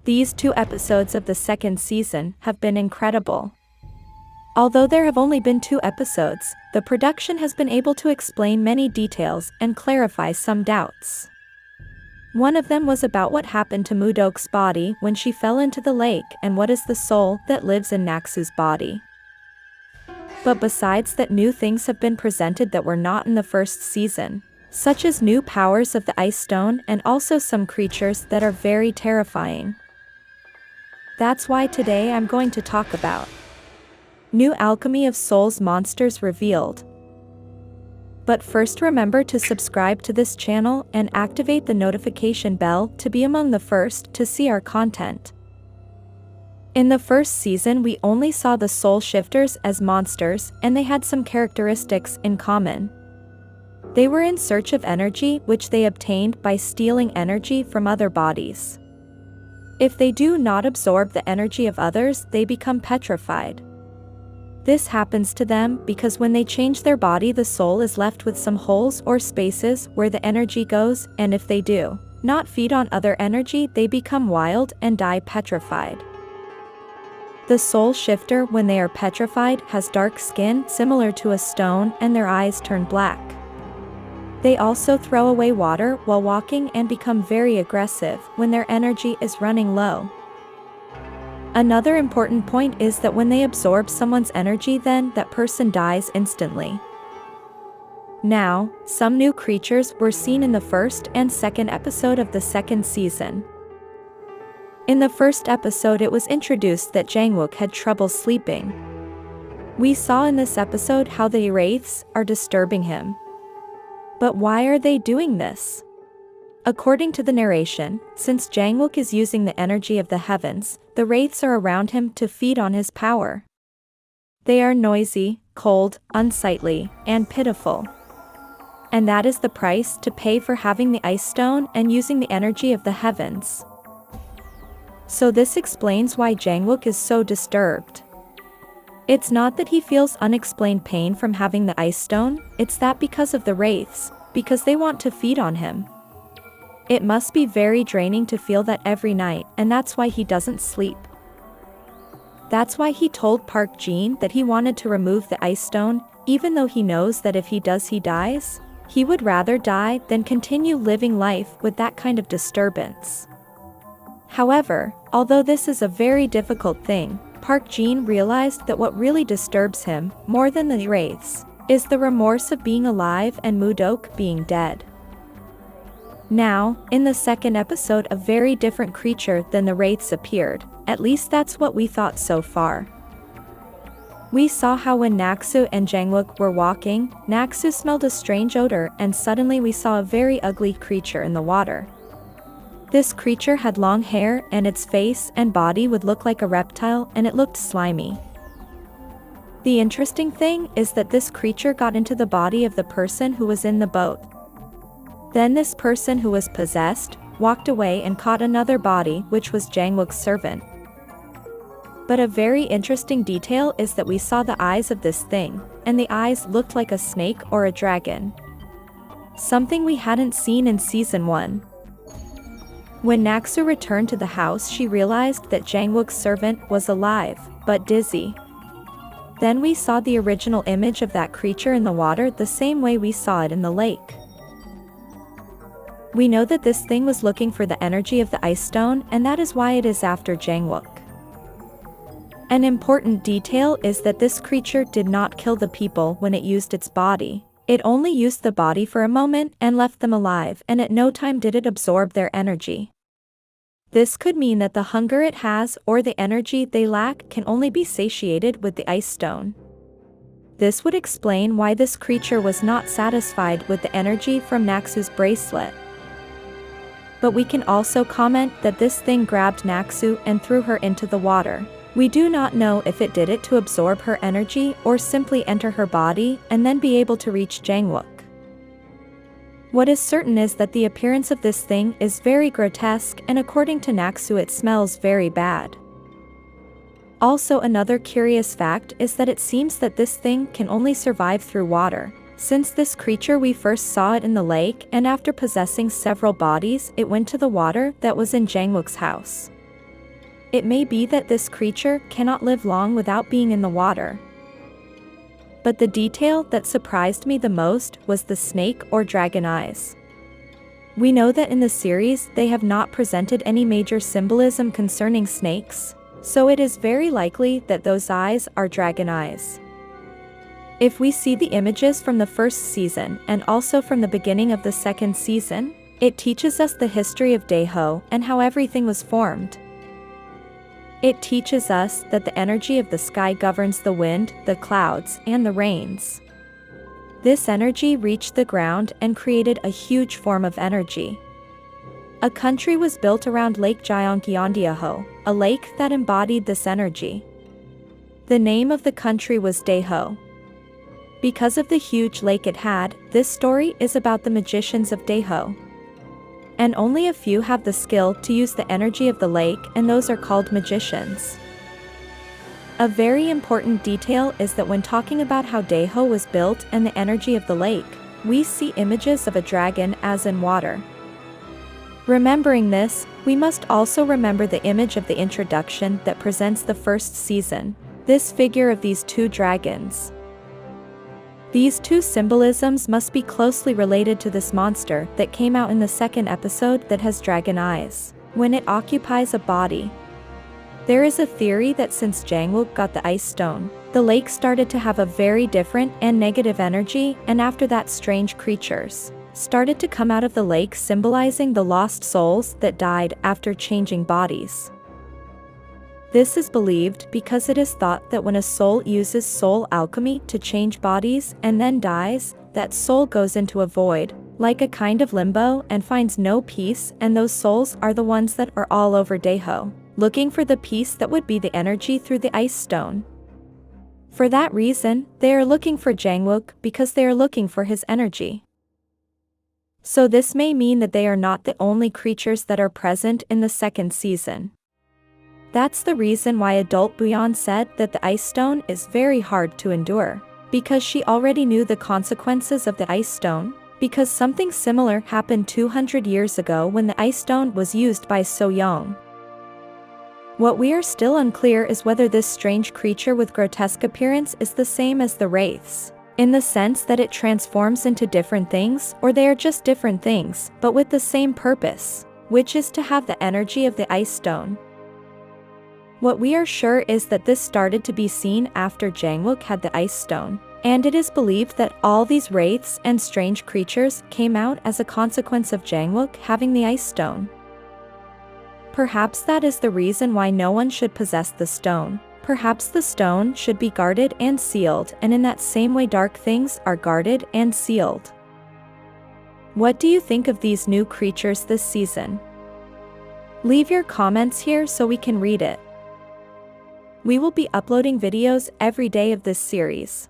These 2 episodes of the second season have been incredible. Although there have only been 2 episodes, the production has been able to explain many details and clarify some doubts. One of them was about what happened to Mudok's body when she fell into the lake and what is the soul that lives in Naksu's body. But besides that, new things have been presented that were not in the first season, such as new powers of the Ice Stone and also some creatures that are very terrifying. That's why today I'm going to talk about new Alchemy of Souls monsters revealed. But first, remember to subscribe to this channel and activate the notification bell to be among the first to see our content. In the first season, we only saw the soul shifters as monsters, and they had some characteristics in common. They were in search of energy, which they obtained by stealing energy from other bodies. If they do not absorb the energy of others, they become petrified. This happens to them because when they change their body, the soul is left with some holes or spaces where the energy goes, and if they do not feed on other energy, they become wild and die petrified. The soul shifter, when they are petrified, has dark skin similar to a stone and their eyes turn black. They also throw away water while walking and become very aggressive when their energy is running low. Another important point is that when they absorb someone's energy, then that person dies instantly. Now, some new creatures were seen in the first and second episode of the second season. In the first episode, it was introduced that Jae-wook had trouble sleeping. We saw in this episode how the wraiths are disturbing him. But why are they doing this? According to the narration, since Jae-wook is using the energy of the heavens, the wraiths are around him to feed on his power. They are noisy, cold, unsightly, and pitiful. And that is the price to pay for having the ice stone and using the energy of the heavens. So this explains why Jae-wook is so disturbed. It's not that he feels unexplained pain from having the ice stone, it's that because of the wraiths, because they want to feed on him. It must be very draining to feel that every night, and that's why he doesn't sleep. That's why he told Park Jin that he wanted to remove the ice stone, even though he knows that if he does, he dies. He would rather die than continue living life with that kind of disturbance. However, although this is a very difficult thing, Park Jin realized that what really disturbs him, more than the wraiths, is the remorse of being alive and Mudok being dead. Now, in the second episode, a very different creature than the wraiths appeared, at least that's what we thought so far. We saw how when Naksu and Jae-wook were walking, Naksu smelled a strange odor and suddenly we saw a very ugly creature in the water. This creature had long hair and its face and body would look like a reptile and it looked slimy. The interesting thing is that this creature got into the body of the person who was in the boat. Then this person who was possessed walked away and caught another body, which was Jae-wook's servant. But a very interesting detail is that we saw the eyes of this thing, and the eyes looked like a snake or a dragon. Something we hadn't seen in season 1. When Naksu returned to the house, she realized that Jae-wook's servant was alive, but dizzy. Then we saw the original image of that creature in the water the same way we saw it in the lake. We know that this thing was looking for the energy of the ice stone, and that is why it is after Jae-wook. An important detail is that this creature did not kill the people when it used its body. It only used the body for a moment and left them alive, and at no time did it absorb their energy. This could mean that the hunger it has or the energy they lack can only be satiated with the ice stone. This would explain why this creature was not satisfied with the energy from Naksu's bracelet. But we can also comment that this thing grabbed Naksu and threw her into the water. We do not know if it did it to absorb her energy or simply enter her body and then be able to reach Jae-wook. What is certain is that the appearance of this thing is very grotesque, and according to Naksu it smells very bad. Also, another curious fact is that it seems that this thing can only survive through water. Since this creature we first saw it in the lake, and after possessing several bodies it went to the water that was in Jae-wook's house. It may be that this creature cannot live long without being in the water. But the detail that surprised me the most was the snake or dragon eyes. We know that in the series they have not presented any major symbolism concerning snakes, so it is very likely that those eyes are dragon eyes. If we see the images from the first season and also from the beginning of the second season, it teaches us the history of Daeho and how everything was formed. It teaches us that the energy of the sky governs the wind, the clouds, and the rains. This energy reached the ground and created a huge form of energy. A country was built around Lake Gyeonggi-daeho, a lake that embodied this energy. The name of the country was Daeho. Because of the huge lake it had, this story is about the magicians of Daeho. And only a few have the skill to use the energy of the lake, and those are called magicians. A very important detail is that when talking about how Daeho was built and the energy of the lake, we see images of a dragon as in water. Remembering this, we must also remember the image of the introduction that presents the first season, this figure of these two dragons. These two symbolisms must be closely related to this monster that came out in the second episode that has dragon eyes, when it occupies a body. There is a theory that since Jae-wook got the ice stone, the lake started to have a very different and negative energy, and after that strange creatures started to come out of the lake, symbolizing the lost souls that died after changing bodies. This is believed because it is thought that when a soul uses soul alchemy to change bodies and then dies, that soul goes into a void, like a kind of limbo, and finds no peace, and those souls are the ones that are all over Daeho, looking for the peace that would be the energy through the ice stone. For that reason, they are looking for Jae-wook because they are looking for his energy. So this may mean that they are not the only creatures that are present in the second season. That's the reason why adult Booyeon said that the ice stone is very hard to endure, because she already knew the consequences of the ice stone, because something similar happened 200 years ago when the ice stone was used by So-young. What we are still unclear is whether this strange creature with grotesque appearance is the same as the wraiths, in the sense that it transforms into different things, or they are just different things, but with the same purpose, which is to have the energy of the ice stone. What we are sure is that this started to be seen after Jae-wook had the ice stone, and it is believed that all these wraiths and strange creatures came out as a consequence of Jae-wook having the ice stone. Perhaps that is the reason why no one should possess the stone. Perhaps the stone should be guarded and sealed, and in that same way dark things are guarded and sealed. What do you think of these new creatures this season? Leave your comments here so we can read it. We will be uploading videos every day of this series.